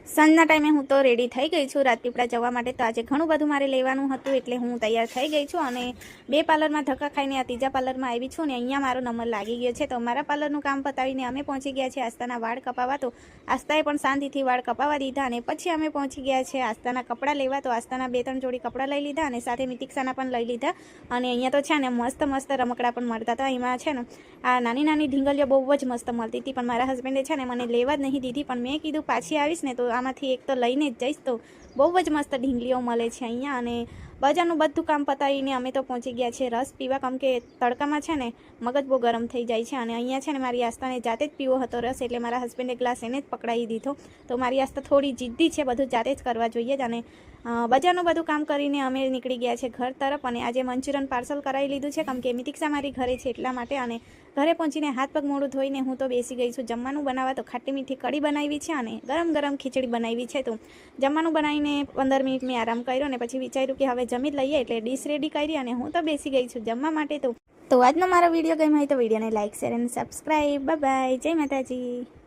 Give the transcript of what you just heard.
સાંજના ટાઈમે હું તો રેડી થઈ ગઈ છું રાજપીપળા જવા માટે. તો આજે ઘણું બધું મારે લેવાનું હતું એટલે હું તૈયાર થઈ ગઈ છું અને 2 પાર્લરમાં ધક્કા ખાઈને આ 3જા પાર્લરમાં આવી છું ને અહીંયા મારો નંબર લાગી ગયો છે. તો મારા પાર્લરનું કામ પતાવીને અમે પહોંચી ગયા છે આસ્તાના વાળ કપાવવા. તો આસ્તાએ પણ શાંતિથી વાળ કપાવવા દીધા અને પછી અમે પહોંચી ગયા છે આસ્તાના કપડાં લેવા. તો આસ્તાના 2-3 જોડી કપડાં લઈ લીધા અને સાથે મિતિક્ષાના પણ લઈ લીધા. અને અહીંયા તો છે ને મસ્ત મસ્ત રમકડા પણ મળતા હતા. એમાં છે ને આ નાની નાની ઢીંગલીઓ બહુ જ મસ્ત મળતી હતી, પણ મારા હસબન્ડે છે ને મને લેવા જ નહીં દીધી. પણ મેં કીધું પાછી આવીશ ને તો આમાંથી એક તો લઈને જ જઈશ. તો બહુ જ મસ્ત ઢીંગલીઓ મળે છે અહીંયા. અને બજારનું બધું કામ પતાવીને અમે તો પહોંચી ગયા છે રસ પીવા, કેમ કે તડકામાં છે ને મગજ બહુ ગરમ થઈ જાય છે. અને અહીંયા છે ને મારી આસ્તાને જાતે જ પીવો હતો રસ, એટલે મારા હસબન્ડે ગ્લાસ એને જ પકડાવી દીધો. તો મારી આસ્તા થોડી જિદ્દી છે, બધું જાતે જ કરવા જોઈએ જ. અને બજારનું બધું કામ કરીને અમે નીકળી ગયા છે ઘર તરફ. અને આજે મંચુરિયન પાર્સલ કરાવી લીધું છે, કેમ કે મિતિક્ષા મારી ઘરે છે એટલા માટે. અને ઘરે પહોંચીને હાથ પગ મોડું ધોઈને હું તો બેસી ગઈ છું જમવાનું બનાવવા. તો ખાટી મીઠી કઢી બનાવી છે અને ગરમ ગરમ ખીચડી બનાવી છે. તો જમવાનું બનાવીને 15 મિનિટ મેં આરામ કર્યો અને પછી વિચાર્યું કે હવે જમી લઈએ, એટલે ડીશ રેડી કરી અને હું તો બેસી ગઈ છું જમવા માટે. તો આજનો મારો વિડીયો ગમ્યો હોય તો વિડીયોને લાઇક, શેર અને સબસ્ક્રાઈબ. બાય બાય, જય માતાજી.